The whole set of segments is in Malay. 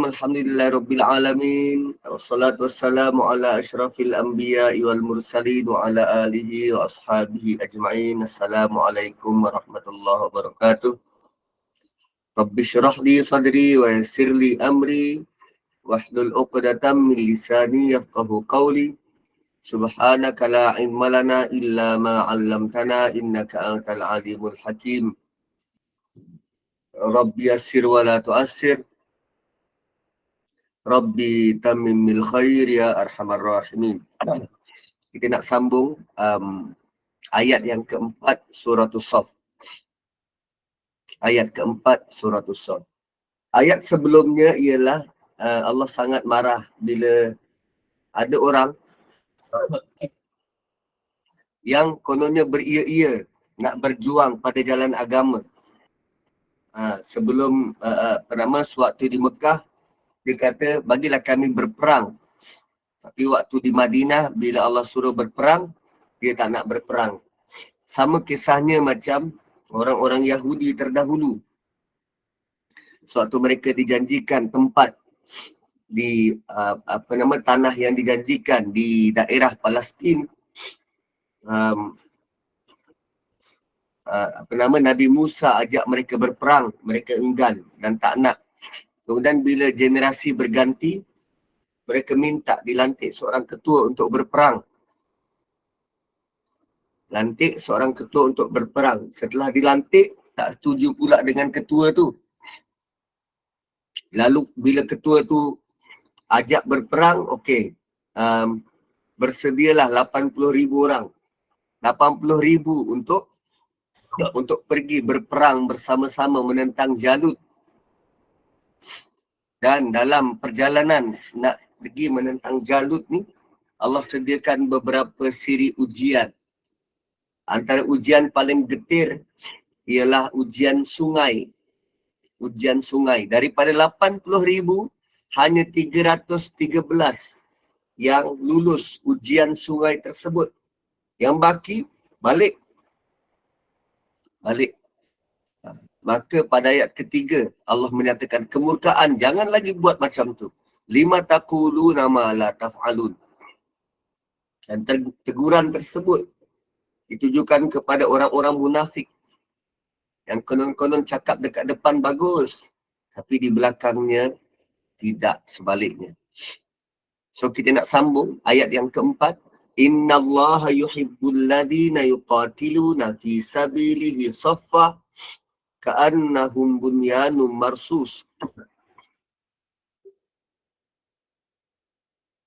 Alhamdulillah Rabbil Alamin. Wassalatu wassalamu ala ashrafil anbiya'i wal mursalin wa ala alihi wa ashabihi ajma'in. Assalamualaikum warahmatullahi wabarakatuh. Rabbi syrah li sadri wa yassir li amri wahlul uqdatam min lisani yafqahu qawli. Subhanaka la ilma lana illa ma 'allamtana innaka antal alimul hakim. Rabbi yassir wa la tu'assir. Rabbi tamimil khair ya arhamar rahimin. Kita nak sambung ayat yang keempat surah As-Saff. Ayat keempat surah As-Saff. Ayat sebelumnya ialah Allah sangat marah bila ada orang yang kononnya beria-ia nak berjuang pada jalan agama. Sebelum sewaktu di Mekah, dia kata, bagilah kami berperang. Tapi waktu di Madinah, bila Allah suruh berperang, dia tak nak berperang. Sama kisahnya macam orang-orang Yahudi terdahulu. Sewaktu mereka dijanjikan tempat di tanah yang dijanjikan di daerah Palestin, Nabi Musa ajak mereka berperang, mereka enggan dan tak nak. Kemudian bila generasi berganti, mereka minta dilantik seorang ketua untuk berperang. Lantik seorang ketua untuk berperang. Setelah dilantik, tak setuju pula dengan ketua tu. Lalu bila ketua tu ajak berperang, okey. Bersedialah 80,000 orang. 80,000 untuk pergi berperang bersama-sama menentang Jalut. Dan dalam perjalanan nak pergi menentang Jalut ni, Allah sediakan beberapa siri ujian. Antara ujian paling getir ialah ujian sungai. Ujian sungai. Daripada 80,000, hanya 313 yang lulus ujian sungai tersebut. Yang baki, balik. Maka pada ayat ketiga, Allah menyatakan kemurkaan, jangan lagi buat macam tu. Lima taquluna ma la taf'alun. Dan teguran tersebut ditujukan kepada orang-orang munafik yang konon-konon cakap dekat depan bagus, tapi di belakangnya tidak, sebaliknya. So kita nak sambung ayat yang keempat. Innallaha yuhibbul ladina yuqatiluna fi sabilihi saffa ka'annahum bunyanun marsus.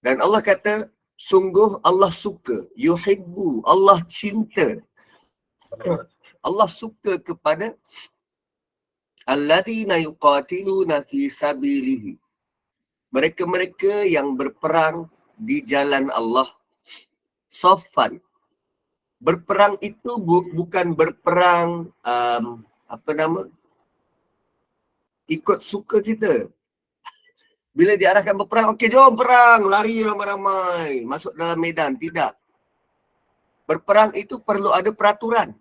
Dan Allah kata, sungguh Allah suka, yuhibbu, Allah cinta. Allah suka kepada alladhina yuqatiluna fi sabilihi. Mereka-mereka yang berperang di jalan Allah. Saffan. Berperang itu bukan berperang ikut suka kita. Bila diarahkan berperang, okey jom perang, lari ramai-ramai, masuk dalam medan. Tidak. Berperang itu perlu ada peraturan.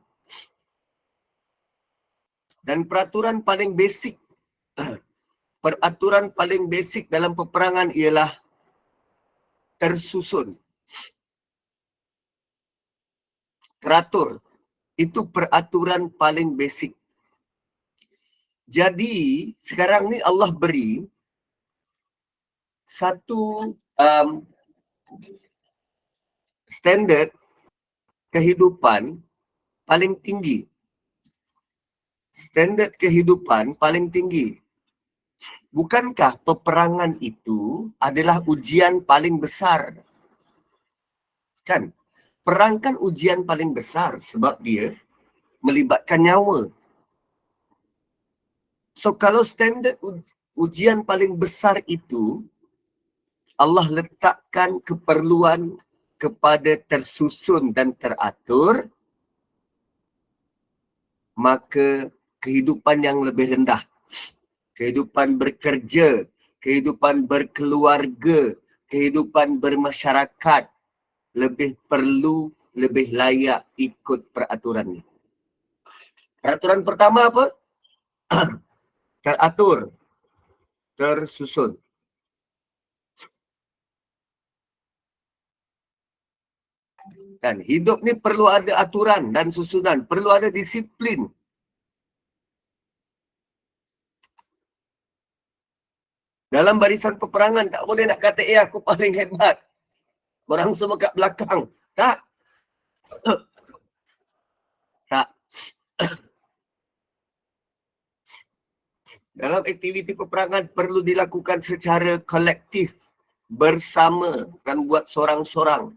Dan peraturan paling basic, peraturan paling basic dalam peperangan ialah tersusun. Teratur. Itu peraturan paling basic. Jadi, sekarang ni Allah beri satu standard kehidupan paling tinggi. Standard kehidupan paling tinggi. Bukankah peperangan itu adalah ujian paling besar? Kan? Perang kan ujian paling besar sebab dia melibatkan nyawa. So kalau standard ujian paling besar itu, Allah letakkan keperluan kepada tersusun dan teratur, maka kehidupan yang lebih rendah, kehidupan bekerja, kehidupan berkeluarga, kehidupan bermasyarakat lebih perlu, lebih layak ikut peraturan ni. Peraturan pertama apa? Teratur. tersusun. Kan hidup ni perlu ada aturan dan susunan, perlu ada disiplin. Dalam barisan peperangan tak boleh nak kata aku paling hebat, korang semua kat belakang. Tak. Tak. Dalam aktiviti peperangan perlu dilakukan secara kolektif, bersama, bukan buat sorang-sorang.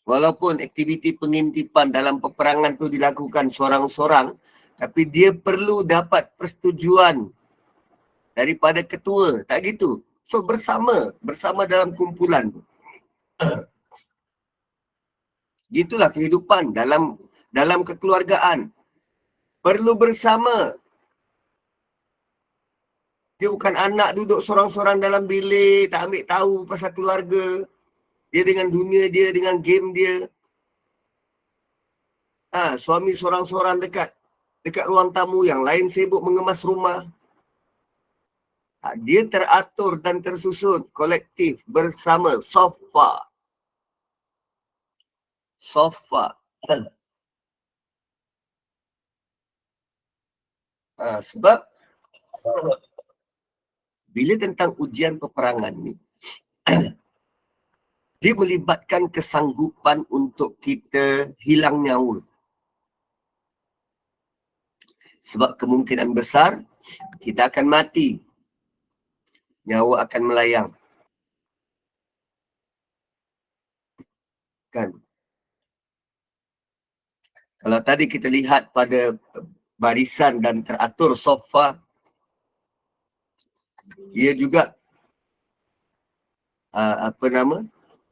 Walaupun aktiviti pengintipan dalam peperangan tu dilakukan sorang-sorang, tapi dia perlu dapat persetujuan daripada ketua. Tak gitu. So bersama dalam kumpulan tu. Gitulah kehidupan dalam kekeluargaan. Perlu bersama. Dia bukan anak duduk sorang-sorang dalam bilik, tak ambil tahu pasal keluarga. Dia dengan dunia dia, dengan game dia. Suami sorang-sorang dekat ruang tamu, yang lain sibuk mengemas rumah. Dia teratur dan tersusun, kolektif, bersama, sofa. Sebab bila tentang ujian peperangan ni, dia melibatkan kesanggupan untuk kita hilang nyawa. Sebab kemungkinan besar kita akan mati. Nyawa akan melayang. Kan? Kalau tadi kita lihat pada barisan dan teratur sofa, ia juga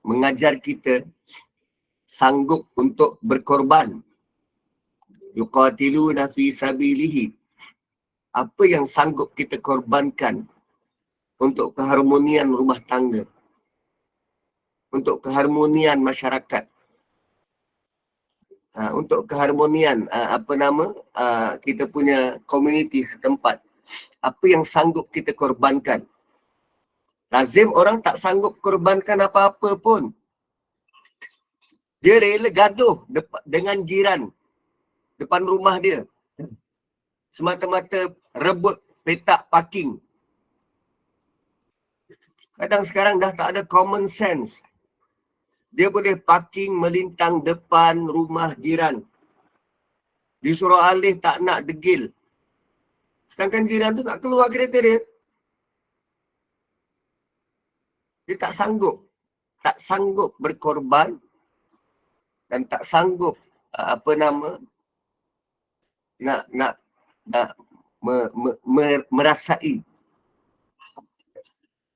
mengajar kita sanggup untuk berkorban. Yuqatiluna fi sabilihi. Apa yang sanggup kita korbankan untuk keharmonian rumah tangga, untuk keharmonian masyarakat, untuk keharmonian kita punya komuniti setempat. Apa yang sanggup kita korbankan. Lazim orang tak sanggup korbankan apa-apa pun. Dia rela gaduh dengan jiran depan rumah dia, semata-mata rebut petak parking. Kadang sekarang dah tak ada common sense. Dia boleh parking melintang depan rumah jiran. Disuruh alih tak nak degil. Sedangkan jiran tu nak keluar kereta dia. Dia tak sanggup. Tak sanggup berkorban dan tak sanggup merasai.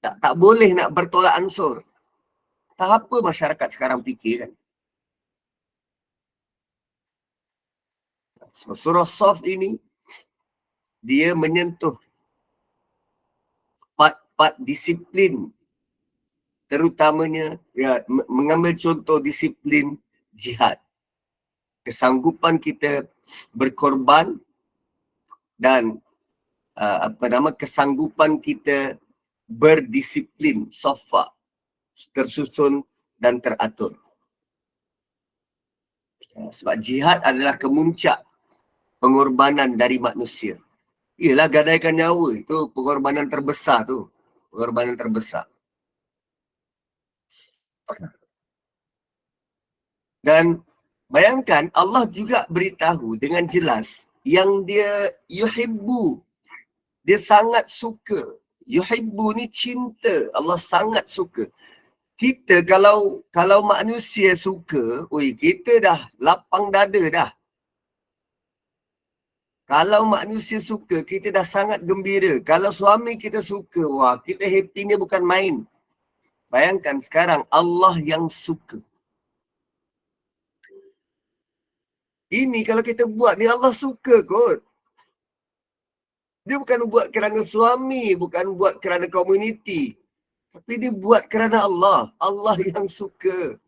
Tak boleh nak bertolak ansur. Tak apa masyarakat sekarang fikir kan. So, surah Saf ini dia menyentuh part disiplin, terutamanya mengambil contoh disiplin jihad. Kesanggupan kita berkorban dan kesanggupan kita berdisiplin, sofa, tersusun dan teratur. Sebab jihad adalah kemuncak pengorbanan dari manusia. Ialah gadaikan nyawa, itu pengorbanan terbesar tu. Pengorbanan terbesar. Dan bayangkan Allah juga beritahu dengan jelas yang dia yuhibbu. Dia sangat suka. Yuhibbu ni cinta. Allah sangat suka. Kita kalau manusia suka, kita dah lapang dada dah. Kalau manusia suka, kita dah sangat gembira. Kalau suami kita suka, kita happy-nya bukan main. Bayangkan sekarang Allah yang suka. Ini kalau kita buat ni Allah suka kot. Dia bukan buat kerana suami, bukan buat kerana komuniti. Tapi dia buat kerana Allah. Allah yang suka.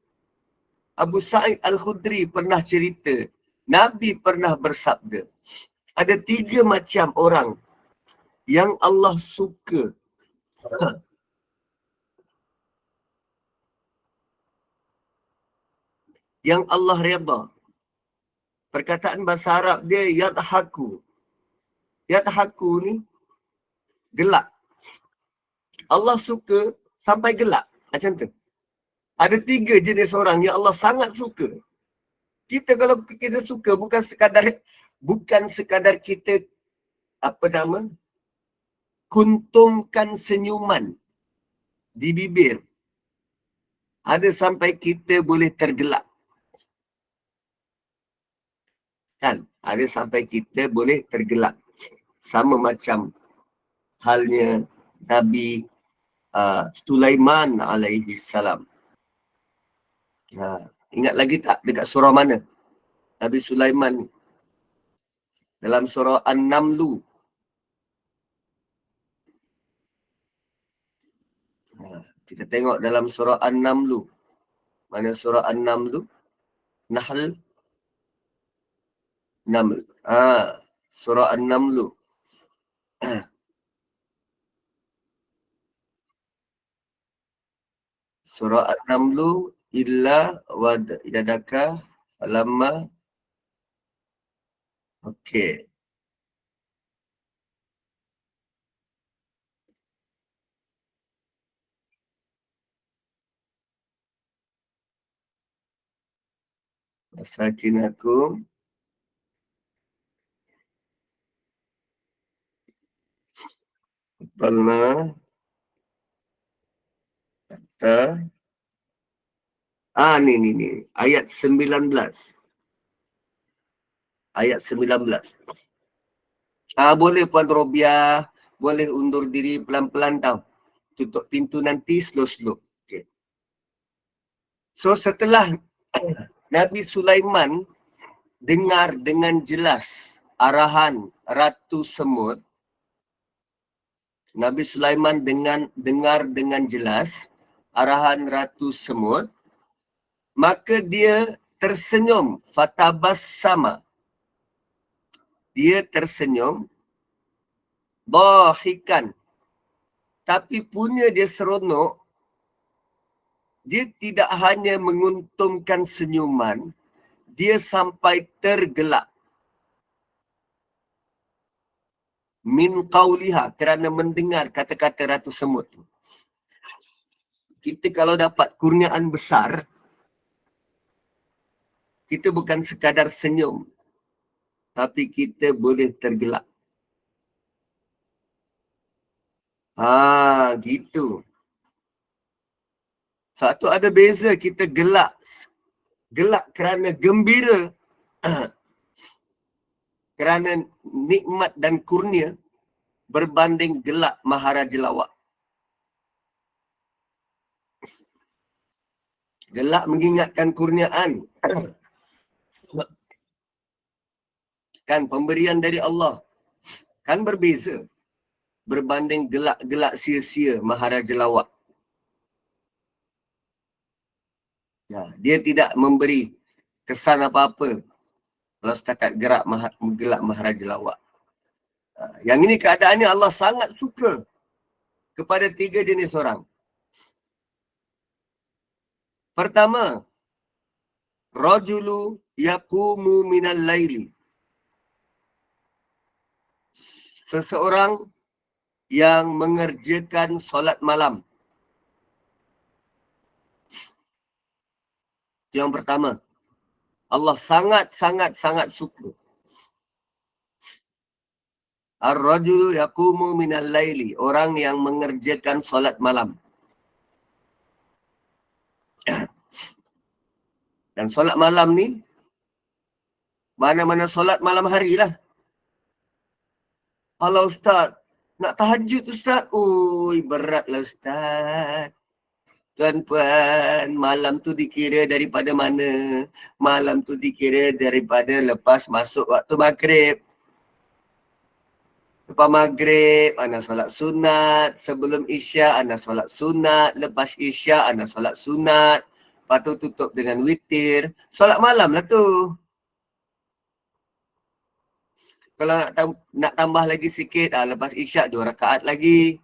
Abu Sa'id Al-Khudri pernah cerita. Nabi pernah bersabda. Ada 3 macam orang yang Allah suka. Yang Allah redha. Perkataan bahasa Arab dia yadhaku. Yadhaku ni gelak. Allah suka sampai gelak. Macam tu. Ada 3 jenis orang yang Allah sangat suka. Kita kalau kita suka bukan sekadar kita kuntumkan senyuman di bibir. Ada sampai kita boleh tergelak. Kan? Ada sampai kita boleh tergelak. Sama macam halnya Nabi Sulaiman alaihi salam. Ingat lagi tak dekat surah mana? Nabi Sulaiman dalam surah An-Namlu. Kita tengok dalam surah An-Namlu. Mana surah An-Namlu? Nahl. Naml. Surah An-Namlu. Surah An-Namlu illa wad yadaka falamma. Okey. Masakinakum Balna ni ayat 19. Ayat 19. Boleh Puan Robiah, boleh undur diri pelan-pelan tau. Tutup pintu nanti slow-slow. Okay. So setelah Nabi Sulaiman dengar dengan jelas arahan Ratu Semut, Nabi Sulaiman dengar dengan jelas arahan Ratu Semut, maka dia tersenyum, fatabassama. Dia tersenyum, dahikan. Tapi punya dia seronok, dia tidak hanya menguntungkan senyuman, dia sampai tergelak. Min qauliha, kerana mendengar kata-kata Ratu Semut tu. Kita kalau dapat kurniaan besar, kita bukan sekadar senyum, tapi kita boleh tergelak. Gitu. Satu ada beza kita gelak. Gelak kerana gembira. Kerana nikmat dan kurnia berbanding gelak Maharaja Lawak. Gelak mengingatkan kurniaan. Kan pemberian dari Allah. Kan berbeza. Berbanding gelak-gelak sia-sia Maharaja Lawak. Dia tidak memberi kesan apa-apa kalau setakat gelak Maharaja Lawak. Yang ini keadaannya Allah sangat suka kepada 3 jenis orang. Pertama, rajulu yaqumu minal laili. Seseorang yang mengerjakan solat malam. Yang pertama, Allah sangat suka. Ar-rajulu yaqumu minal laili, orang yang mengerjakan solat malam. Dan solat malam ni, mana-mana solat malam hari lah. Kalau Ustaz, nak tahajud Ustaz, beratlah Ustaz. Tuan-puan, malam tu dikira daripada mana? Malam tu dikira daripada lepas masuk waktu maghrib. Lepas maghrib, anda solat sunat. Sebelum isya, anda solat sunat. Lepas isya, anda solat sunat. Lepas tu tutup dengan witir. Solat malam lah tu. Kalau nak tambah lagi sikit, lepas isyak 2 rakaat lagi.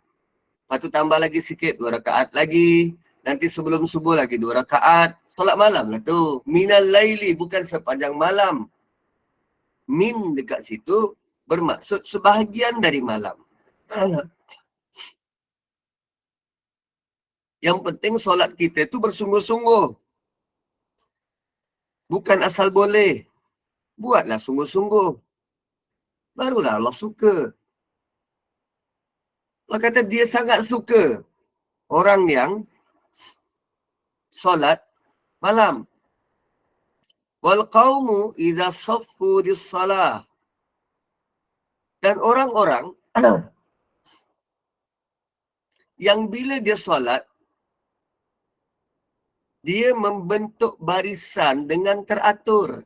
Lepas tu tambah lagi sikit, 2 rakaat lagi. Nanti sebelum subuh lagi 2 rakaat. Solat malam lah tu. Minal laili, bukan sepanjang malam. Min dekat situ bermaksud sebahagian dari malam. Yang penting solat kita tu bersungguh-sungguh. Bukan asal boleh. Buatlah sungguh-sungguh. Barulah Allah suka. Allah kata dia sangat suka orang yang solat malam. Wal qaumu idza saffu lis-salah. Dan orang-orang yang bila dia solat, dia membentuk barisan dengan teratur.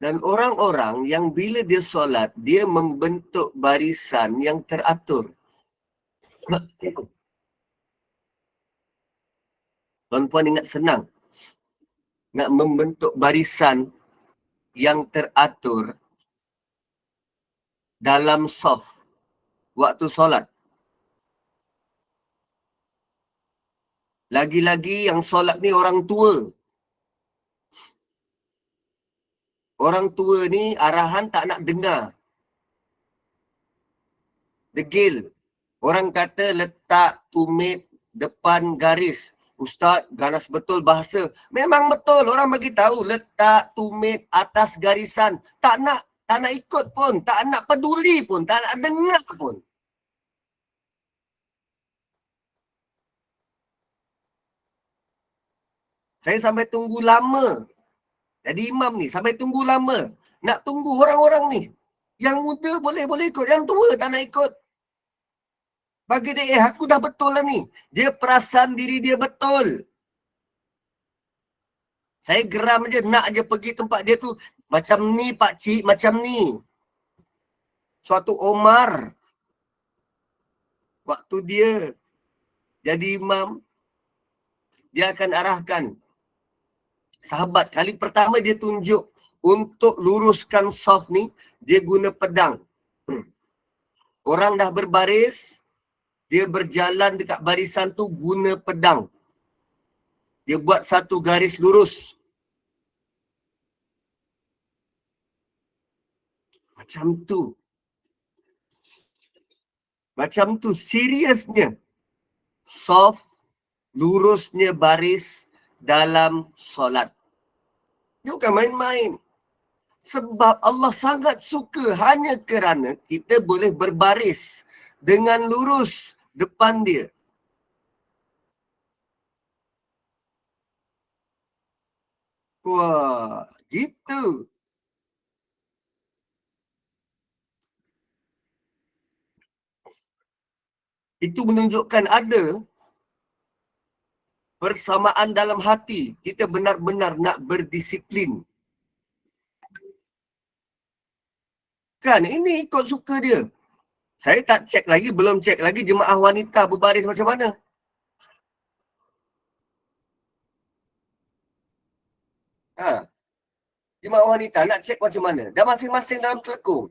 Dan orang-orang yang bila dia solat, dia membentuk barisan yang teratur. Tuan-puan ingat senang. Nak membentuk barisan yang teratur dalam saf waktu solat. Lagi-lagi yang solat ni orang tua. Orang tua ni arahan tak nak dengar. Degil. Orang kata letak tumit depan garis. Ustaz, ganas betul bahasa. Memang betul. Orang bagi tahu letak tumit atas garisan. Tak nak ikut pun. Tak nak peduli pun. Tak nak dengar pun. Saya sampai tunggu lama. Jadi imam ni sampai tunggu lama. Nak tunggu orang-orang ni. Yang muda boleh ikut. Yang tua tak nak ikut. Bagi dia, aku dah betul lah ni. Dia perasan diri dia betul. Saya geram je, nak je pergi tempat dia tu. Macam ni pakcik, macam ni. Suatu Omar. Waktu dia jadi imam, dia akan arahkan. Sahabat, kali pertama dia tunjuk untuk luruskan saf ni, dia guna pedang. Orang dah berbaris, dia berjalan dekat barisan tu guna pedang. Dia buat satu garis lurus. Macam tu. Macam tu, seriusnya. Soft, lurusnya baris dalam solat. Dia bukan main-main. Sebab Allah sangat suka hanya kerana kita boleh berbaris dengan lurus depan dia. Wah, gitu. Itu menunjukkan ada persamaan dalam hati. Kita benar-benar nak berdisiplin. Kan, ini ikut suka dia. Saya tak cek lagi, belum cek lagi jemaah wanita berbaris macam mana. Jemaah wanita nak cek macam mana? Dah masing-masing dalam telekung.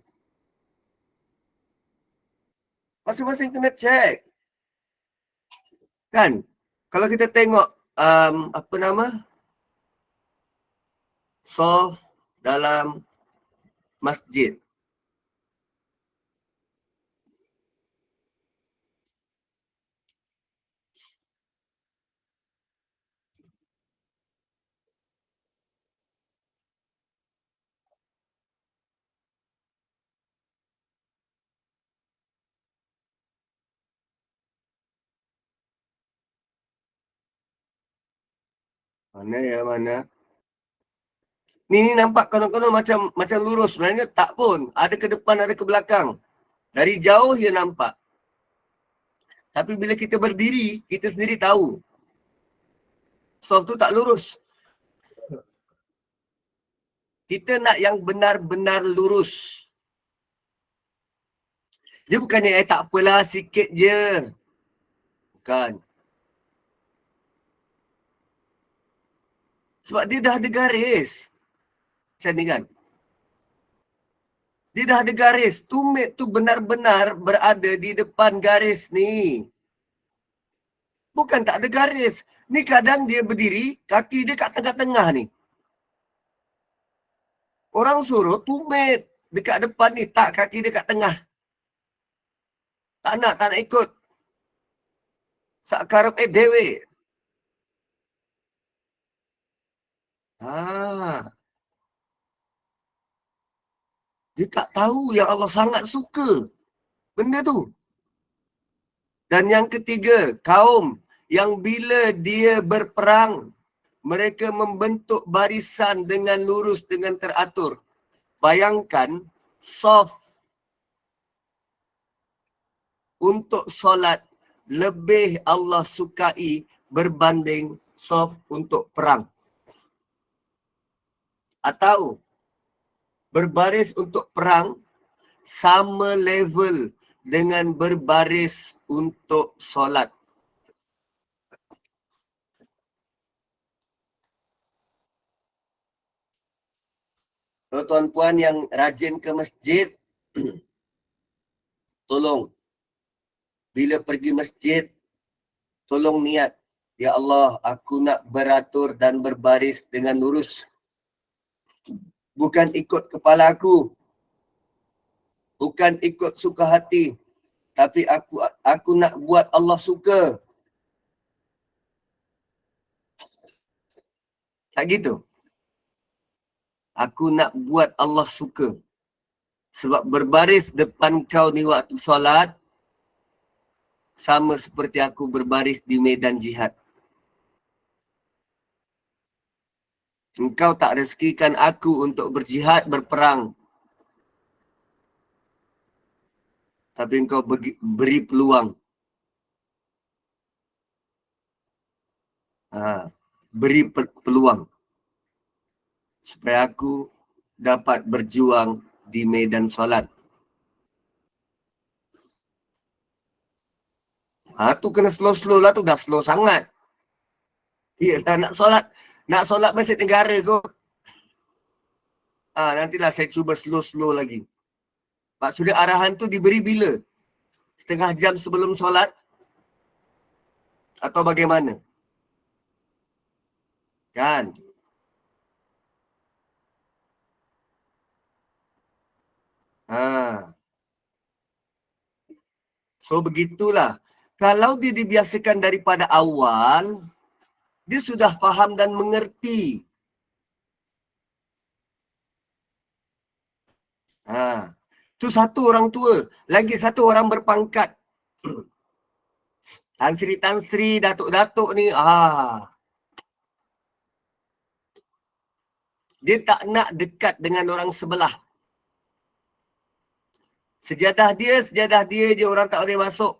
Masing-masing kena cek. Kan? Kalau kita tengok apa nama? Soft dalam masjid. Mana yang mana? Ni nampak konon-konon macam lurus. Sebenarnya tak pun. Ada ke depan, ada ke belakang. Dari jauh dia nampak. Tapi bila kita berdiri, kita sendiri tahu. Soft tu tak lurus. Kita nak yang benar-benar lurus. Dia bukannya tak apalah, sikit je. Bukan. Sebab dia dah ada garis. Macam ni kan. Dia dah ada garis. Tumit tu benar-benar berada di depan garis ni. Bukan tak ada garis. Ni kadang dia berdiri, kaki dia kat tengah-tengah ni. Orang suruh tumit dekat depan ni, tak, kaki dia kat tengah. Tak nak ikut. Sak karep dewe. Dia tak tahu yang Allah sangat suka benda tu. Dan yang ketiga, kaum yang bila dia berperang, mereka membentuk barisan dengan lurus, dengan teratur. Bayangkan, saf untuk solat lebih Allah sukai berbanding saf untuk perang. Atau berbaris untuk perang sama level dengan berbaris untuk solat. Tuan-puan yang rajin ke masjid, tolong. Bila pergi masjid, tolong niat. Ya Allah, aku nak beratur dan berbaris dengan lurus. Bukan ikut kepala aku. Bukan ikut suka hati. Tapi aku nak buat Allah suka. Tak gitu. Aku nak buat Allah suka. Sebab berbaris depan kau ni waktu solat, sama seperti aku berbaris di medan jihad. Engkau tak rezekikan aku untuk berjihad, berperang. Tapi engkau beri peluang. Beri peluang. Supaya aku dapat berjuang di medan solat. Tu kena slow-slow lah tu, dah slow sangat. Iyalah nak solat Masjid Negara kot. Nantilah saya cuba slow-slow lagi. Maksudnya arahan tu diberi bila? Setengah jam sebelum solat? Atau bagaimana? Kan? So begitulah. Kalau dia dibiasakan daripada awal, dia sudah faham dan mengerti. Tu satu orang tua. Lagi satu orang berpangkat. Tan Sri, datuk-datuk ni. Dia tak nak dekat dengan orang sebelah. Sejadah dia je, orang tak boleh masuk.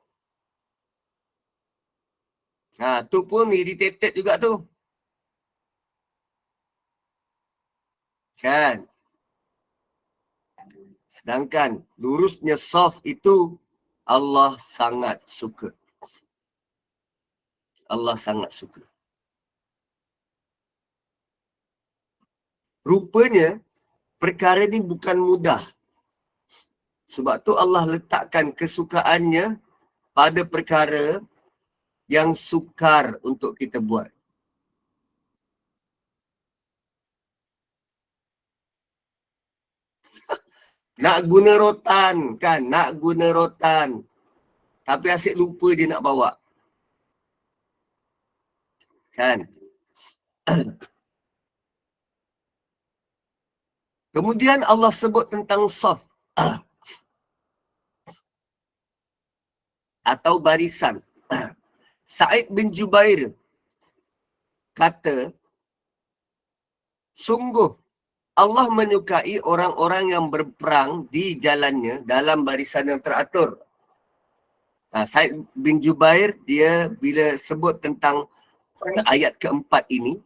Tu pun irritated juga tu. Kan? Sedangkan lurusnya soft itu Allah sangat suka. Allah sangat suka. Rupanya perkara ni bukan mudah. Sebab tu Allah letakkan kesukaannya pada perkara yang sukar untuk kita buat. Nak guna rotan kan, nak guna rotan. Tapi asyik lupa dia nak bawa. Kan? Kemudian Allah sebut tentang saf atau barisan. Sa'id bin Jubair kata, sungguh Allah menyukai orang-orang yang berperang di jalannya dalam barisan yang teratur. Sa'id bin Jubair, dia bila sebut tentang ayat keempat ini,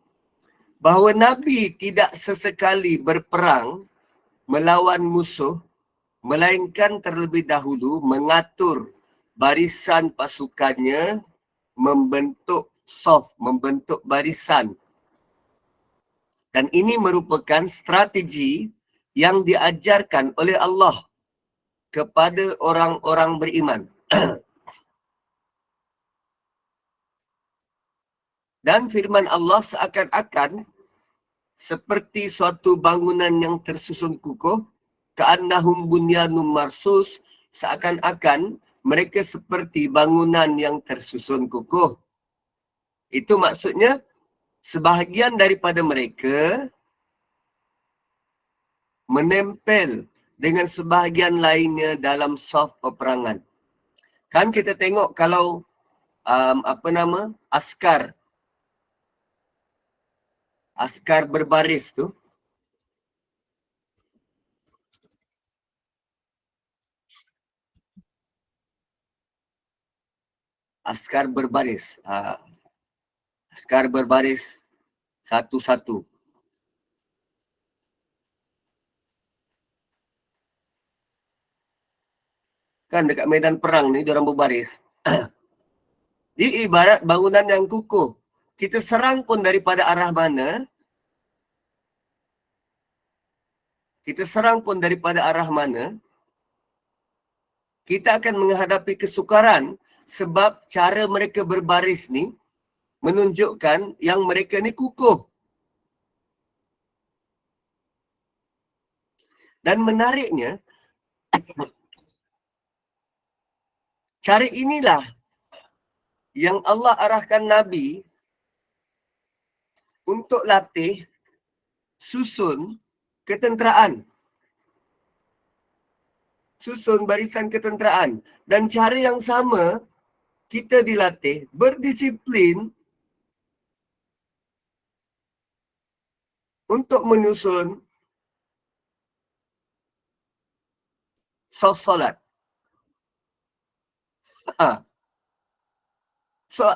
bahawa Nabi tidak sesekali berperang melawan musuh, melainkan terlebih dahulu mengatur barisan pasukannya, membentuk saf, membentuk barisan. Dan ini merupakan strategi yang diajarkan oleh Allah kepada orang-orang beriman. Dan firman Allah seakan-akan seperti suatu bangunan yang tersusun kukuh, ka'annahum bunyanun marsus, seakan-akan mereka seperti bangunan yang tersusun kukuh. Itu maksudnya sebahagian daripada mereka menempel dengan sebahagian lainnya dalam saf peperangan. Kan kita tengok kalau askar berbaris tu, askar berbaris satu-satu. Kan dekat medan perang ni diorang berbaris. Dia ibarat bangunan yang kukuh. Kita serang pun daripada arah mana, kita akan menghadapi kesukaran sebab cara mereka berbaris ni menunjukkan yang mereka ni kukuh. Dan menariknya, cara inilah yang Allah arahkan Nabi untuk latih susun ketenteraan. Susun barisan ketenteraan. Dan cara yang sama, kita dilatih berdisiplin untuk menyusun saf solat. So,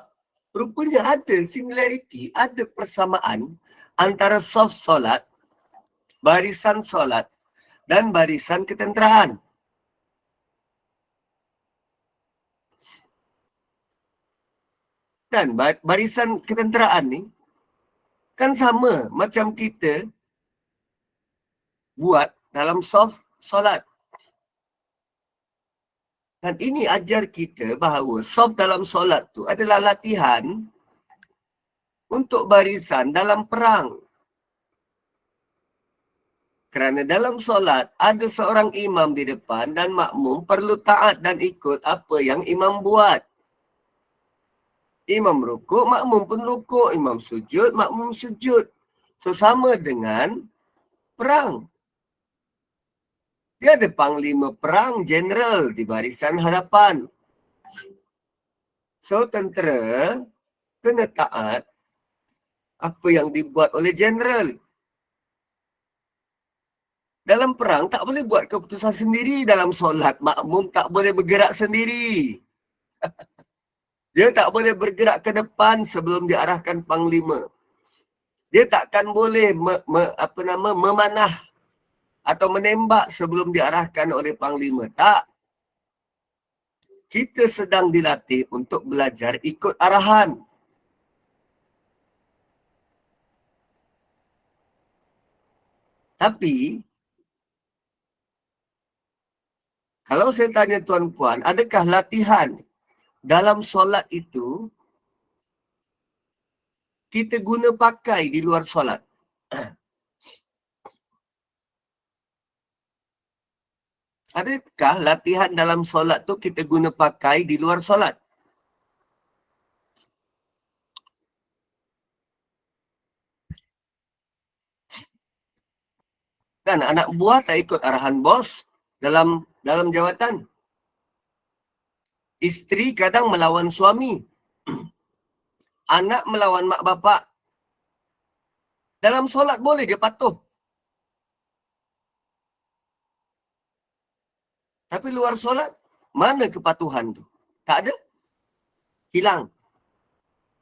rupanya ada similarity, ada persamaan antara saf solat, barisan solat dan barisan ketenteraan. Kan barisan ketenteraan ni kan sama macam kita buat dalam saf solat. Dan ini ajar kita bahawa saf dalam solat tu adalah latihan untuk barisan dalam perang. Kerana dalam solat ada seorang imam di depan dan makmum perlu taat dan ikut apa yang imam buat. Imam rukuk, makmum pun rukuk. Imam sujud, makmum sujud. So, sama dengan perang. Dia ada panglima perang jeneral di barisan hadapan. So, tentera kena taat apa yang dibuat oleh jeneral. Dalam perang tak boleh buat keputusan sendiri. Dalam solat, makmum tak boleh bergerak sendiri. Dia tak boleh bergerak ke depan sebelum diarahkan panglima. Dia takkan boleh memanah atau menembak sebelum diarahkan oleh panglima. Tak. Kita sedang dilatih untuk belajar ikut arahan. Tapi, kalau saya tanya tuan-puan, adakah latihan dalam solat itu kita guna pakai di luar solat? Adakah latihan dalam solat tu kita guna pakai di luar solat? Kan anak buah tak ikut arahan bos dalam jawatan. Isteri kadang melawan suami. Anak melawan mak bapak. Dalam solat boleh dia patuh. Tapi luar solat, mana kepatuhan tu? Tak ada. Hilang.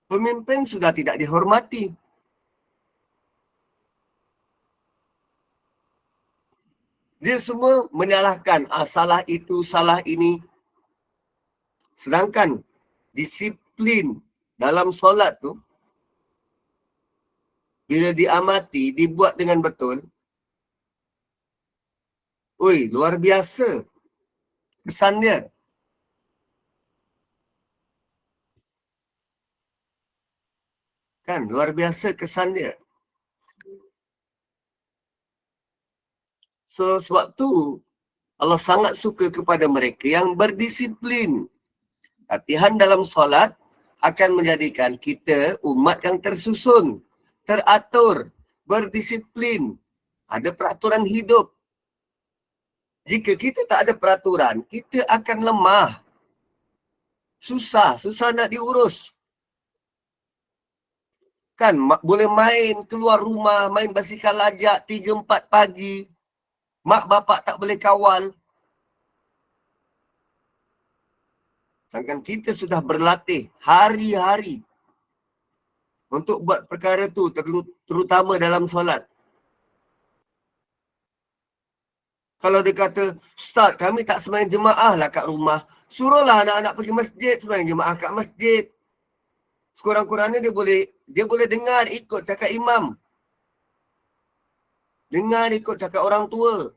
Pemimpin sudah tidak dihormati. Dia semua menyalahkan. Salah itu, salah ini. Sedangkan disiplin dalam solat tu Bila diamati, dibuat dengan betul, luar biasa kesan dia. Kan, luar biasa kesan dia. So, sebab tu Allah sangat suka kepada mereka yang berdisiplin. Latihan dalam solat akan menjadikan kita umat yang tersusun, teratur, berdisiplin, ada peraturan hidup. Jika kita tak ada peraturan, kita akan lemah. Susah nak diurus. Kan, boleh main keluar rumah, main basikal lajak 3-4 pagi. Mak bapak tak boleh kawal. Sedangkan kita sudah berlatih hari-hari untuk buat perkara tu, terutama dalam solat. Kalau dia kata, Ustaz, kami tak sembahyang jemaah lah kat rumah. Suruhlah anak-anak pergi masjid, sembahyang jemaah kat masjid. Sekurang-kurangnya dia boleh dengar ikut cakap imam. Dengar ikut cakap orang tua.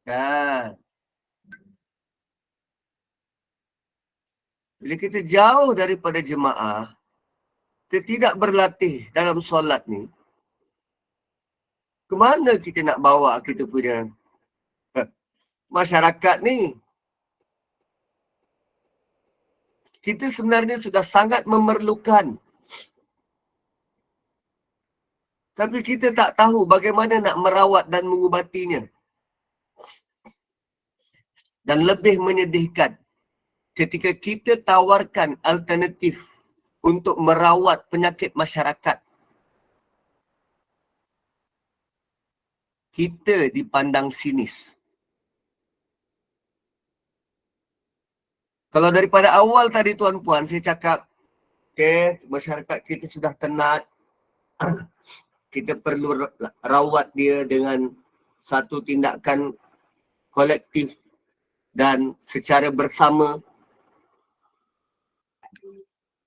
Kan? Bila kita jauh daripada jemaah, kita tidak berlatih dalam solat ni, ke mana kita nak bawa kita punya masyarakat ni? Kita sebenarnya sudah sangat memerlukan. Tapi kita tak tahu bagaimana nak merawat dan mengubatinya. Dan lebih menyedihkan, ketika kita tawarkan alternatif untuk merawat penyakit masyarakat, kita dipandang sinis. Kalau daripada awal tadi tuan-puan, saya cakap, masyarakat kita sudah tenat, kita perlu rawat dia dengan satu tindakan kolektif dan secara bersama,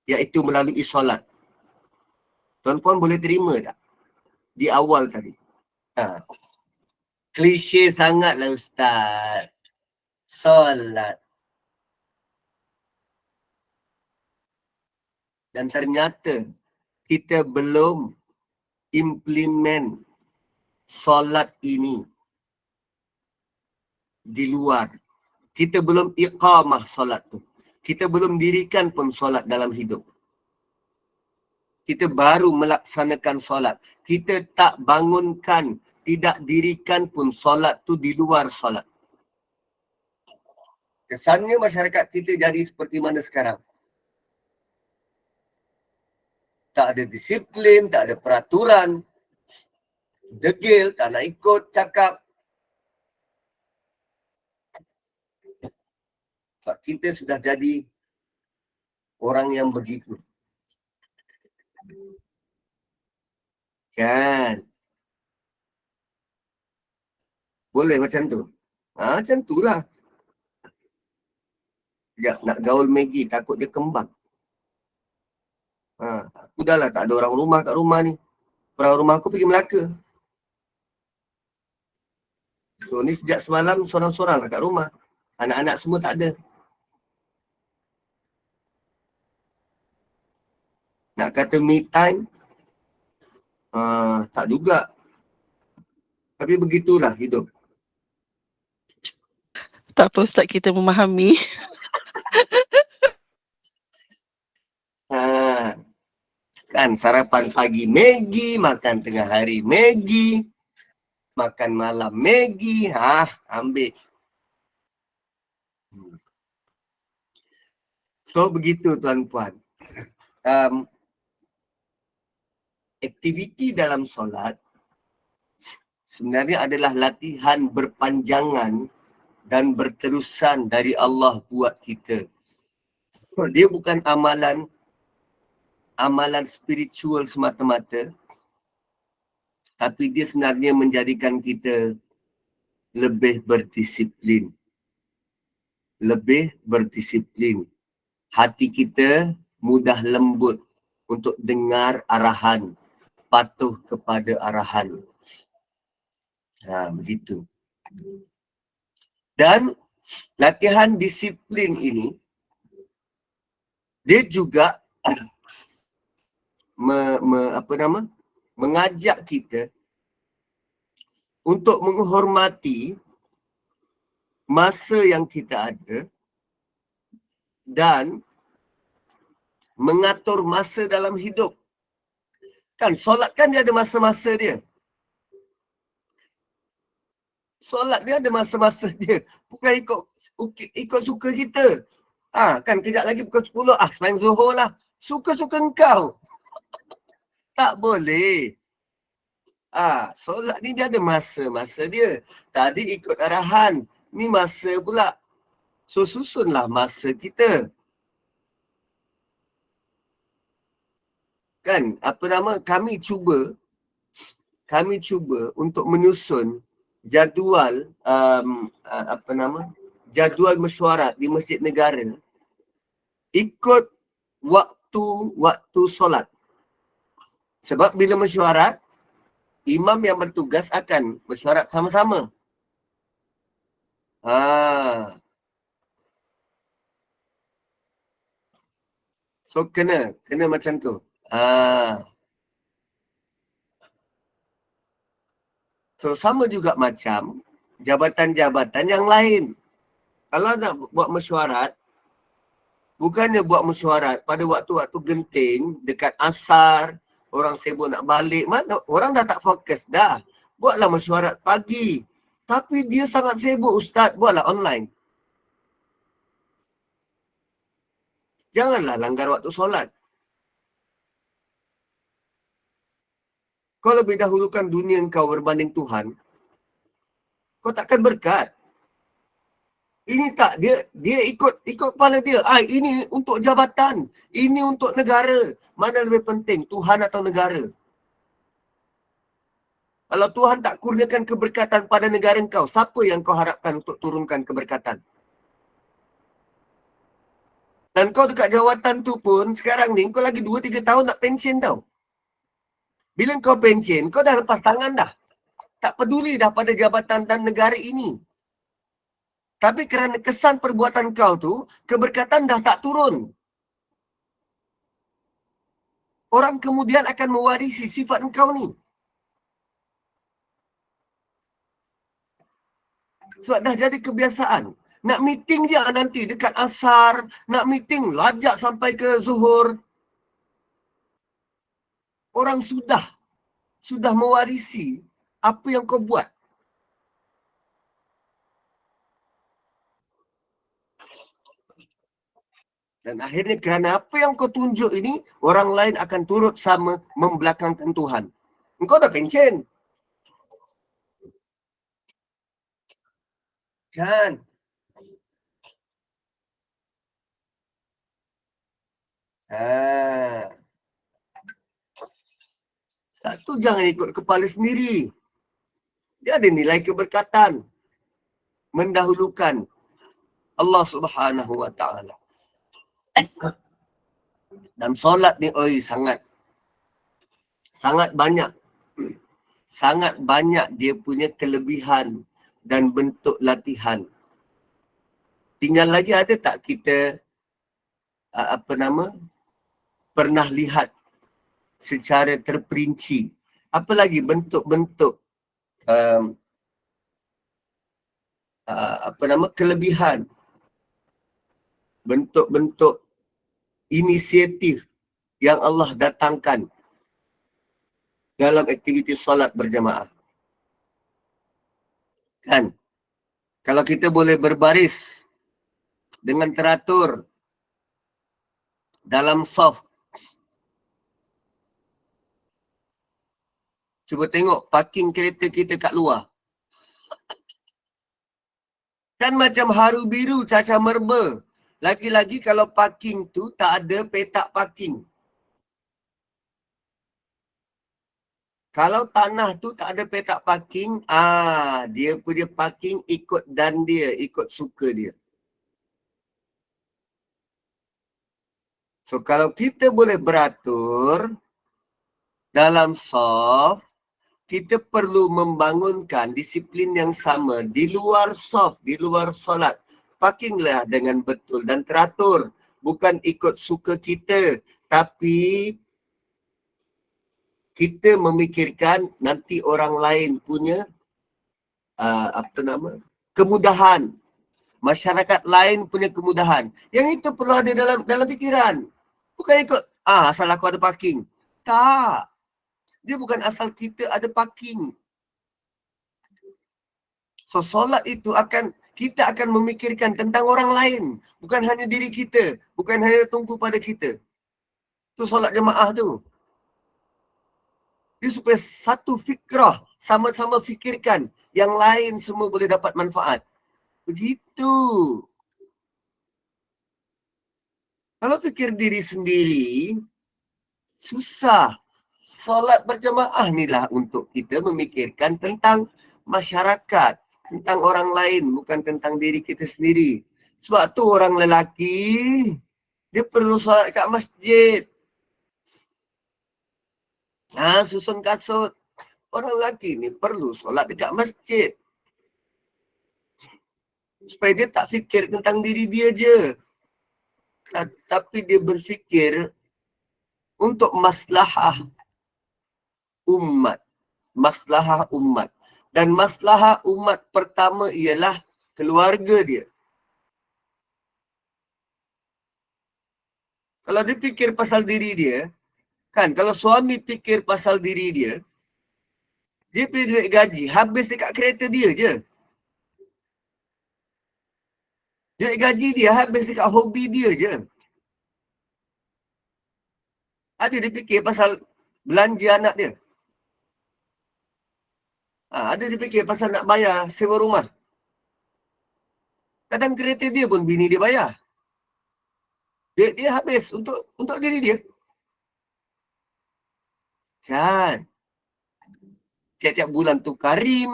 iaitu melalui solat. Tuan-puan boleh terima tak di awal tadi? Klise sangatlah Ustaz. Solat. Dan ternyata kita belum implement solat ini di luar. Kita belum iqamah solat tu. Kita belum dirikan pun solat dalam hidup. Kita baru melaksanakan solat. Kita tak bangunkan, tidak dirikan pun solat tu di luar solat. Kesannya masyarakat kita jadi seperti mana sekarang? Tak ada disiplin, tak ada peraturan, degil, tak nak ikut cakap. Sebab kita sudah jadi orang yang begitu. Kan? Boleh macam tu? Macam tu lah. Sekejap, nak gaul Maggi, takut dia kembang. Aku dah lah, tak ada orang rumah kat rumah ni. Orang rumah aku pergi Melaka. So ni sejak semalam sorang-sorang lah kat rumah. Anak-anak semua tak ada. Nak kata me time, tak juga. Tapi begitulah hidup. Tak apa Ustaz, kita memahami. Kan sarapan pagi Maggi, makan tengah hari Maggi, makan malam Maggi, ambil. So begitu tuan-puan. Aktiviti dalam solat sebenarnya adalah latihan berpanjangan dan berterusan dari Allah buat kita. Dia bukan amalan spiritual semata-mata, tapi dia sebenarnya menjadikan kita lebih berdisiplin. Hati kita mudah lembut untuk dengar arahan, patuh kepada arahan. Begitu. Dan latihan disiplin ini, dia juga mengajak kita untuk menghormati masa yang kita ada dan mengatur masa dalam hidup. Kan solat kan dia ada masa-masa dia. Solat dia ada masa-masa dia. Bukan ikut suka kita. Kan kejap lagi pukul 10, semain Zuhur lah. Suka-suka engkau. Tak boleh. Solat ni dia ada masa-masa dia. Tadi ikut arahan. Ni masa pula. So susunlah masa kita. Kan, kami cuba untuk menyusun jadual jadual mesyuarat di masjid negara ikut waktu solat. Sebab bila mesyuarat, imam yang bertugas akan mesyuarat sama-sama. So kena macam tu. So sama juga macam jabatan-jabatan yang lain. Kalau nak buat mesyuarat, bukannya buat mesyuarat pada waktu-waktu genting, dekat asar, orang sibuk nak balik, mana orang dah tak fokus dah. Buatlah mesyuarat pagi. Tapi dia sangat sibuk, Ustaz, buatlah online. Janganlah langgar waktu solat. Kau lebih dahulukan dunia kau berbanding Tuhan, kau takkan berkat. Ini tak, dia ikut kepala dia. Ini untuk jabatan, ini untuk negara. Mana lebih penting, Tuhan atau negara? Kalau Tuhan tak kurniakan keberkatan pada negara kau, siapa yang kau harapkan untuk turunkan keberkatan? Dan kau dekat jawatan tu pun, sekarang ni kau lagi 2-3 tahun nak pension tau. Bila kau pension, kau dah lepas tangan dah. Tak peduli dah pada jabatan dan negara ini. Tapi kerana kesan perbuatan kau tu, keberkatan dah tak turun. Orang kemudian akan mewarisi sifat engkau ni. Sebab dah jadi kebiasaan. Nak meeting je nanti dekat asar, nak meeting lajak sampai ke zuhur. Orang sudah mewarisi apa yang kau buat. Dan akhirnya kerana apa yang kau tunjuk ini, orang lain akan turut sama membelakangkan Tuhan. Engkau dah pension. Kan? Satu, jangan ikut kepala sendiri. Dia ada nilai keberkatan. Mendahulukan Allah Subhanahu Wa Ta'ala. Dan solat ni, sangat banyak. Sangat banyak dia punya kelebihan dan bentuk latihan. Tinggal lagi ada tak kita pernah lihat secara terperinci apa lagi bentuk-bentuk kelebihan, bentuk-bentuk inisiatif yang Allah datangkan dalam aktiviti solat berjamaah. Kan? Kalau kita boleh berbaris dengan teratur dalam saf. Cuba tengok parking kereta kita kat luar. Kan macam haru biru caca merba. Lagi-lagi kalau parking tu tak ada petak parking. Kalau tanah tu tak ada petak parking, dia punya parking ikut dan dia, ikut suka dia. So kalau kita boleh beratur dalam soft, kita perlu membangunkan disiplin yang sama di luar soft, di luar solat. Parkinglah dengan betul dan teratur. Bukan ikut suka kita, tapi kita memikirkan nanti orang lain punya kemudahan. Masyarakat lain punya kemudahan. Yang itu perlu ada dalam fikiran. Bukan ikut, asal aku ada parking. Tak. Dia bukan asal kita ada parking. So, solat itu kita akan memikirkan tentang orang lain. Bukan hanya diri kita. Bukan hanya tumpu pada kita. Itu solat jemaah tu. Dia supaya satu fikrah. Sama-sama fikirkan. Yang lain semua boleh dapat manfaat. Begitu. Kalau fikir diri sendiri, susah. Solat berjemaah inilah untuk kita memikirkan tentang masyarakat, tentang orang lain, bukan tentang diri kita sendiri. Sebab tu orang lelaki, dia perlu solat kat masjid. Susun kasut. Orang lelaki ni perlu solat dekat masjid. Supaya dia tak fikir tentang diri dia je. Tapi dia berfikir untuk maslahah umat. Maslahah umat. Dan maslahah umat pertama ialah keluarga dia. Kalau dia fikir pasal diri dia, kan kalau suami fikir pasal diri dia, dia punya duit gaji habis dekat kereta dia je. Duit gaji dia habis dekat hobi dia je. Ada dia fikir pasal belanja anak dia. Ada dia fikir pasal nak bayar sewa rumah. Kadang kereta dia pun bini dia bayar. Duit dia habis untuk diri dia. Kan? Tiap-tiap bulan tukar rim.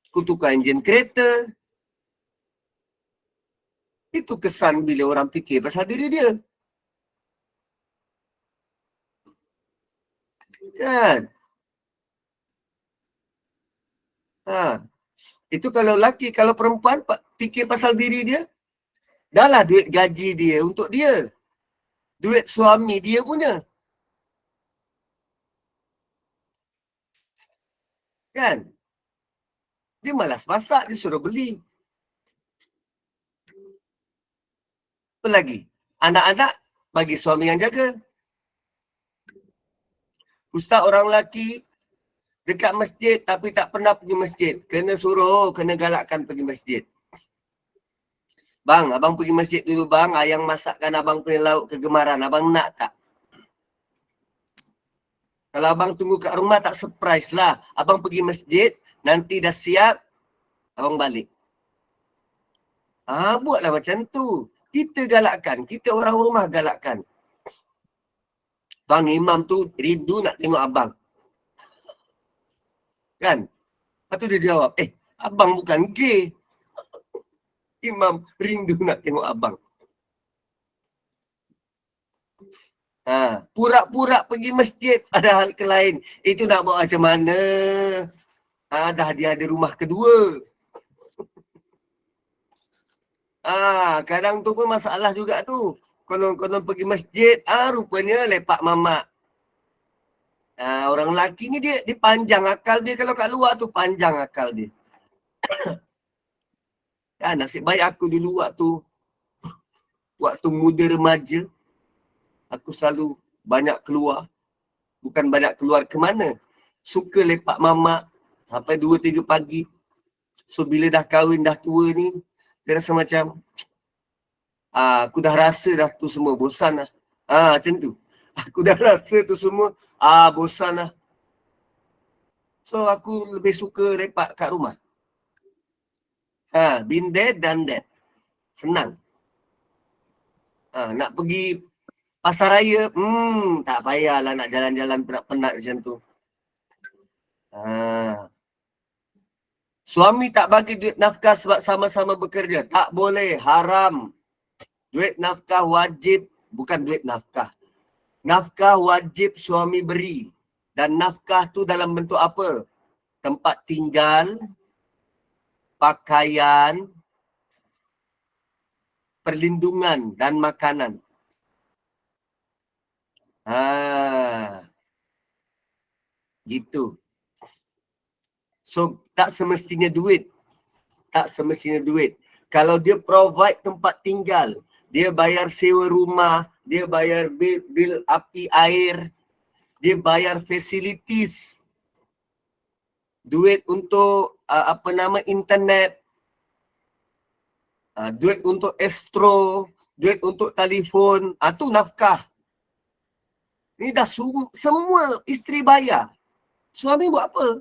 Tukar enjin kereta. Itu kesan bila orang fikir pasal diri dia. Kan? Itu kalau lelaki, kalau perempuan fikir pasal diri dia, dah lah duit gaji dia untuk dia. Duit suami dia punya. Kan? Dia malas masak, dia suruh beli. Apa lagi? Anak-anak bagi suami yang jaga. Ustaz orang lelaki dekat masjid tapi tak pernah pergi masjid. Kena suruh, kena galakkan pergi masjid. Bang, abang pergi masjid dulu bang. Ayang masakkan abang punya lauk kegemaran. Abang nak tak? Kalau abang tunggu kat rumah tak surprise lah. Abang pergi masjid, nanti dah siap, abang balik. Buatlah macam tu. Kita galakkan. Kita orang rumah galakkan. Bang imam tu rindu nak tengok abang. Kan? Lepas tu dia jawab, abang bukan gay. Imam rindu nak tengok abang. Pura-pura pergi masjid padahal ke lain. Itu nak buat macam mana? Dah dia ada rumah kedua. Kadang tu pun masalah juga tu. Konon pergi masjid, rupanya lepak mamak. Orang lelaki ni dia panjang akal dia. Kalau kat luar tu panjang akal dia. Nasib baik aku dulu waktu muda remaja, aku selalu banyak keluar. Bukan banyak keluar ke mana. Suka lepak mamak sampai 2-3 pagi. So bila dah kahwin, dah tua ni, dia rasa macam aku dah rasa dah tu semua, bosan lah. Macam tu. Aku dah rasa tu semua, bosan lah. So aku lebih suka lepak kat rumah. Been there, done that. Senang. Nak pergi pasar raya, tak payahlah nak jalan-jalan penat-penat macam tu. Suami tak bagi duit nafkah sebab sama-sama bekerja. Tak boleh, haram. Duit nafkah wajib, bukan duit nafkah. Nafkah wajib suami beri. Dan nafkah tu dalam bentuk apa? Tempat tinggal, pakaian, perlindungan dan makanan. Gitu. So, tak semestinya duit. Tak semestinya duit. Kalau dia provide tempat tinggal, dia bayar sewa rumah, dia bayar bil api air, dia bayar facilities, duit untuk internet, duit untuk estro, duit untuk telefon, tu nafkah. Ni dah semua isteri bayar. Suami buat apa?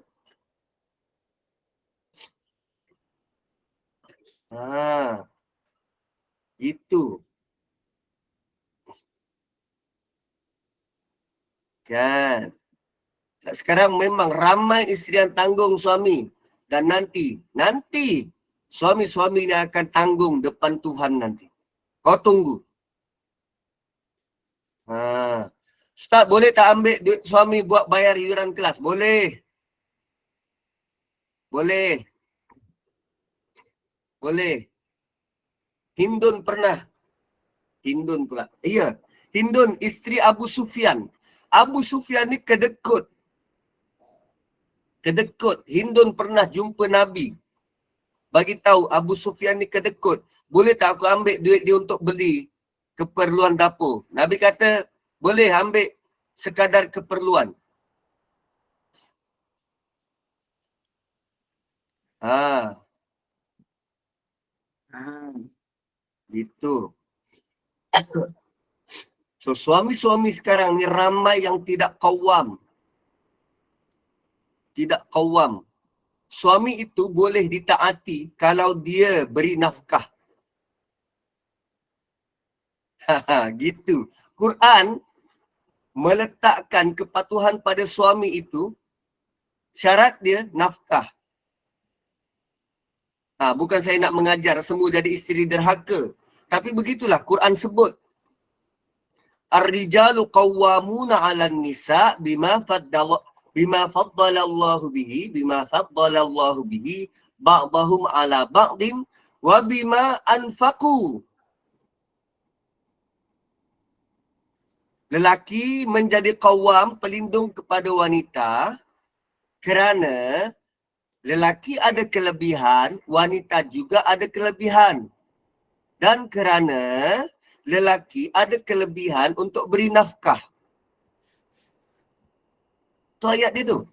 Itu. Kan. Sekarang memang ramai isteri yang tanggung suami. Dan nanti suami-suami ni akan tanggung depan Tuhan nanti. Kau tunggu. Ustaz, boleh tak ambil duit suami buat bayar yuran kelas? Boleh. Boleh. Boleh. Hindun pernah. Hindun pula. Iya. Hindun, isteri Abu Sufyan. Abu Sufyan ni kedekut. Hindun pernah jumpa Nabi. Bagi tahu Abu Sufyan ni kedekut. Boleh tak aku ambil duit dia untuk beli keperluan dapur? Nabi kata, boleh ambil sekadar keperluan. Gitu. So, suami-suami sekarang ni ramai yang tidak qawwam. Tidak qawwam. Suami itu boleh ditaati kalau dia beri nafkah. Gitu. Quran meletakkan kepatuhan pada suami itu, syarat dia nafkah. Bukan saya nak mengajar semua jadi isteri derhaka. Tapi begitulah Quran sebut. Ar-rijalu qawwamuna 'alan nisa bima faddalallahu bihi ba'dahum 'ala ba'din wa bima anfaqu. Lelaki menjadi qawwam, pelindung kepada wanita, kerana lelaki ada kelebihan, wanita juga ada kelebihan. Dan kerana lelaki ada kelebihan untuk beri nafkah. Tu ayat dia tu.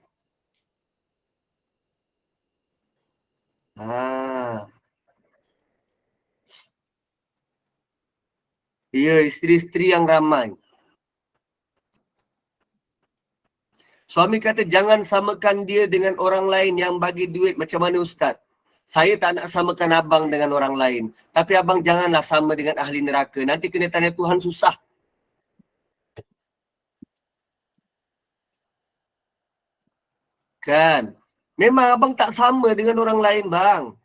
Ya, isteri-isteri yang ramai. Suami kata jangan samakan dia dengan orang lain yang bagi duit. Macam mana Ustaz? Saya tak nak samakan abang dengan orang lain. Tapi abang janganlah sama dengan ahli neraka. Nanti kena tanya Tuhan susah. Kan? Memang abang tak sama dengan orang lain bang.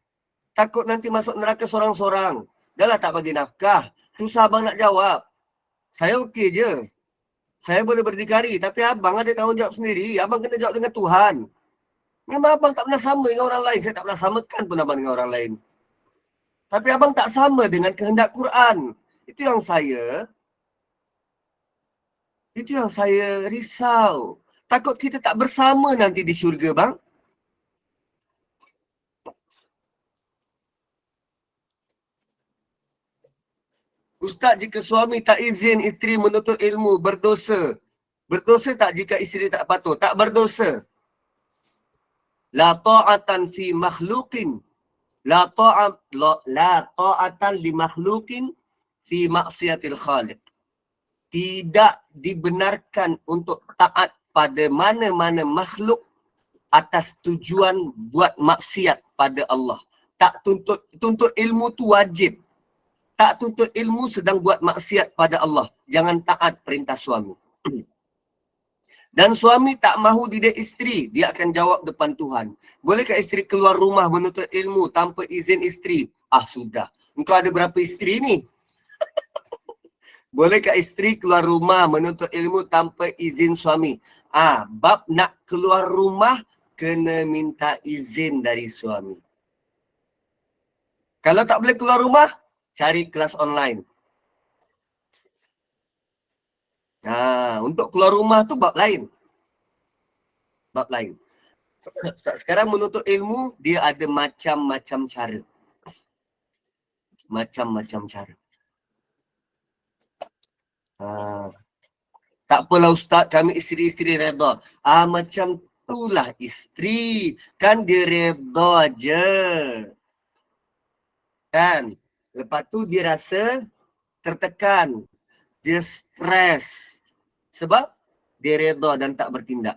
Takut nanti masuk neraka sorang-sorang. Dah lah tak bagi nafkah. Susah abang nak jawab. Saya okey je. Saya boleh berdikari. Tapi abang ada tanggungjawab sendiri. Abang kena jawab dengan Tuhan. Memang abang tak pernah sama dengan orang lain. Saya tak pernah samakan pun abang dengan orang lain. Tapi abang tak sama dengan kehendak Quran. Itu yang saya risau. Takut kita tak bersama nanti di syurga bang. Ustaz, jika suami tak izin isteri menuntut ilmu, berdosa. Berdosa tak jika isteri tak patuh? Tak berdosa. La ta'atan fi makhluqin. La ta'atan li makhluqin fi maksiatil khaliq. Tidak dibenarkan untuk taat pada mana-mana makhluk atas tujuan buat maksiat pada Allah. Tak tuntut ilmu tu wajib. Tak tuntut ilmu sedang buat maksiat pada Allah. Jangan taat perintah suami. Dan suami tak mahu didik isteri, dia akan jawab depan Tuhan. Bolehkah isteri keluar rumah menuntut ilmu tanpa izin isteri? Sudah. Engkau ada berapa isteri ni? Bolehkah isteri keluar rumah menuntut ilmu tanpa izin suami? Bab nak keluar rumah kena minta izin dari suami. Kalau tak boleh keluar rumah, cari kelas online. Untuk keluar rumah tu bab lain. Bab lain. Sekarang menuntut ilmu, dia ada macam-macam cara. Macam-macam cara. Tak apalah Ustaz, kami isteri-isteri redha. Macam itulah isteri. Kan dia redha je. Kan? Lepas tu dia rasa tertekan. Dia stres. Sebab dia redha dan tak bertindak.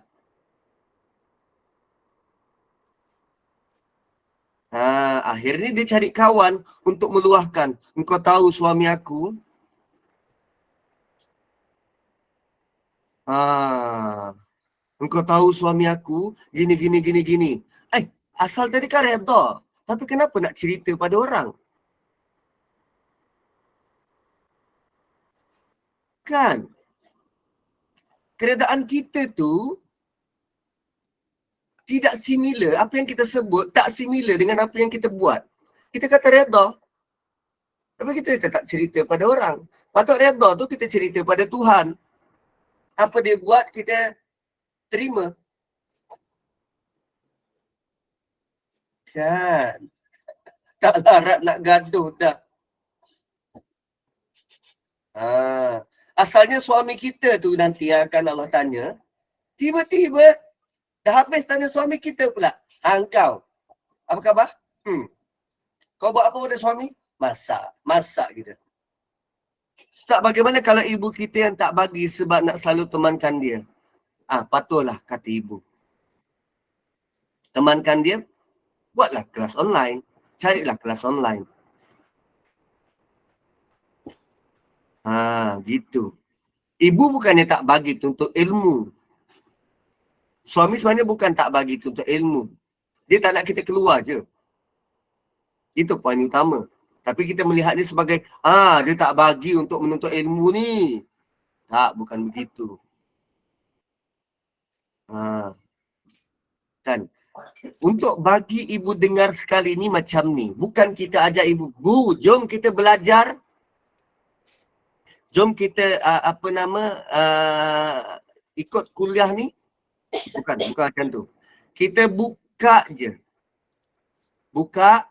Akhirnya dia cari kawan untuk meluahkan. Engkau tahu suami aku? Engkau tahu suami aku gini. Asal tadi kan redha. Tapi kenapa nak cerita pada orang? Kan? Keredaan kita tu tidak similar. Apa yang kita sebut tak similar dengan apa yang kita buat. Kita kata redha. Tapi kita tak cerita pada orang. Patut redha tu kita cerita pada Tuhan. Apa dia buat kita terima. Kan? Tak larat nak gaduh dah. Asalnya suami kita tu nanti akan Allah tanya. Tiba-tiba dah habis tanya suami kita pula. Engkau, apa khabar? Kau buat apa pada suami? Masak gitu. Ustaz, bagaimana kalau ibu kita yang tak bagi sebab nak selalu temankan dia? Patutlah kata ibu. Temankan dia, buatlah kelas online. Carilah kelas online. Gitu. Ibu bukannya tak bagi tuntut ilmu. Suami sebenarnya bukan tak bagi tuntut ilmu. Dia tak nak kita keluar je. Itu poin utama. Tapi kita melihat dia sebagai, dia tak bagi untuk menuntut ilmu ni. Tak, bukan begitu. Kan? Untuk bagi ibu dengar sekali ni macam ni. Bukan kita ajak ibu, Bu, jom kita belajar. Jom kita, ikut kuliah ni. Bukan macam tu. Kita buka je. Buka.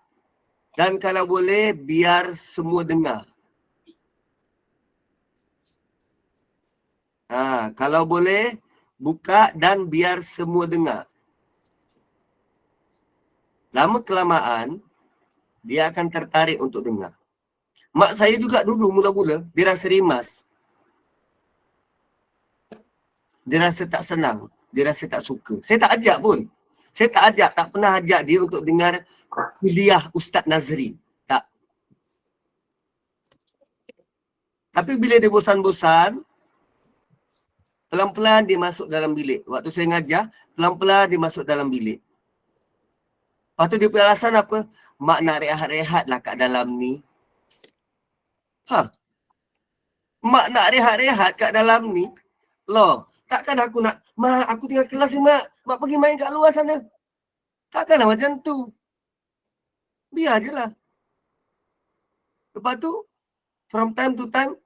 Dan kalau boleh, biar semua dengar. Kalau boleh, buka dan biar semua dengar. Lama kelamaan, dia akan tertarik untuk dengar. Mak saya juga dulu mula-mula, dia rasa rimas. Dia rasa tak senang. Dia rasa tak suka. Saya tak ajak pun. Saya tak pernah ajak dia untuk dengar kuliah Ustaz Nazri. Tak. Tapi bila dia bosan-bosan, pelan-pelan dia masuk dalam bilik. Waktu saya ngajar, pelan-pelan dia masuk dalam bilik. Lepas tu dia punya alasan apa? Mak nak rehat-rehat lah kat dalam ni. Mak nak rehat-rehat kat dalam ni? Loh, takkan aku nak, Mak, aku tinggal kelas ni, Mak. Mak pergi main kat luar sana. Takkanlah macam tu. Biar je lah. Lepas tu, from time to time,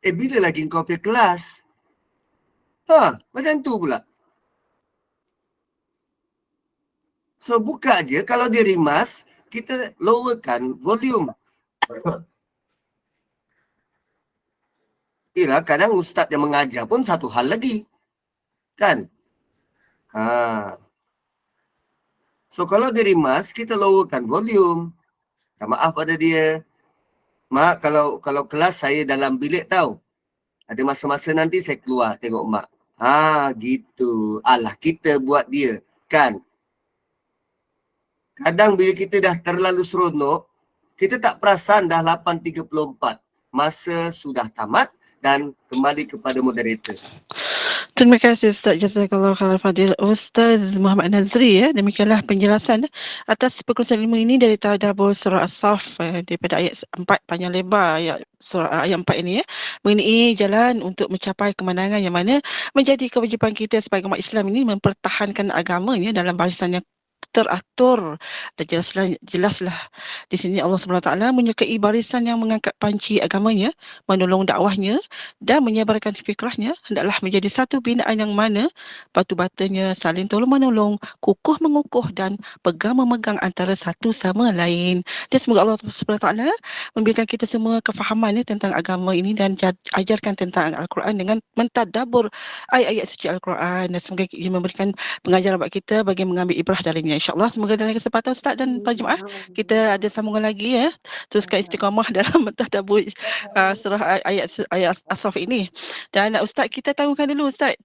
bila lagi kau pergi kelas? Macam tu pula. So, buka je. Kalau dia rimas, kita lowerkan volume. Kadang ustaz yang mengajar pun satu hal lagi. Kan? So, kalau dia rimas, kita lowerkan volume. Tak maaf pada dia. Mak, kalau kelas saya dalam bilik tau. Ada masa-masa nanti saya keluar tengok mak. Gitu. Alah, kita buat dia. Kan? Kadang bila kita dah terlalu seronok, kita tak perasan dah 8.34. Masa sudah tamat, dan kembali kepada moderator. Terima kasih Ustaz Jazakallah Khairan Fadil Ustaz Muhammad Nazri demikianlah penjelasan atas perkongsian ilmu ini dari Tadabbur surah As-Saff daripada ayat 4 panjang lebar ayat 4 ini mengenai jalan untuk mencapai kemenangan yang mana menjadi kewajipan kita sebagai umat Islam ini mempertahankan agamanya dalam barisan yang teratur dan jelaslah di sini Allah SWT menyukai barisan yang mengangkat panci agamanya, menolong dakwahnya dan menyebarkan fikrahnya hendaklah menjadi satu binaan yang mana batu-batanya saling tolong-menolong, kukuh mengukuh dan pegang memegang antara satu sama lain. Dan semoga Allah SWT memberikan kita semua kefahaman tentang agama ini dan ajarkan tentang Al-Quran dengan mentadabbur ayat-ayat suci Al-Quran, dan semoga ia memberikan pengajaran buat kita bagi mengambil ibrah darinya, insya-Allah. Semoga dalam kesempatan Ustaz dan para jemaah kita ada sambungan lagi teruskan istiqamah dalam mentadabbur surah ayat As-Saff ini. Dan Ustaz, kita tangguhkan dulu Ustaz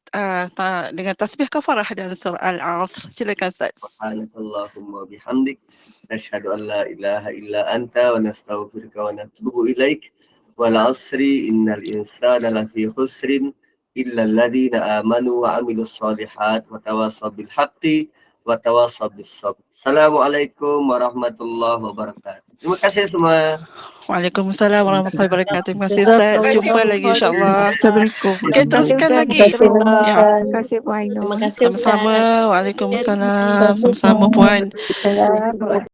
dengan tasbih kafarah dan surah Al-Asr. Silakan Ustaz. Subhanakallahumma bihamdik nashhadu an la ilaha illa anta wa nastaghfiruka wa natubu ilaik. Wal 'asri innal insana lafi khusrin illa alladhina amanu wa 'amilus shalihat wa tawassaw bil haqqi wa tawassaw bis sabr. Assalamualaikum warahmatullahi wabarakatuh. Terima kasih semua. Waalaikumsalam warahmatullahi wabarakatuh. Terima kasih Ustaz. Jumpa lagi insya-Allah. Assalamualaikum. Okey, teruskan lagi. Ya. Terima kasih Puan Ainul. Sama-sama. Waalaikumsalam. Sama-sama Puan.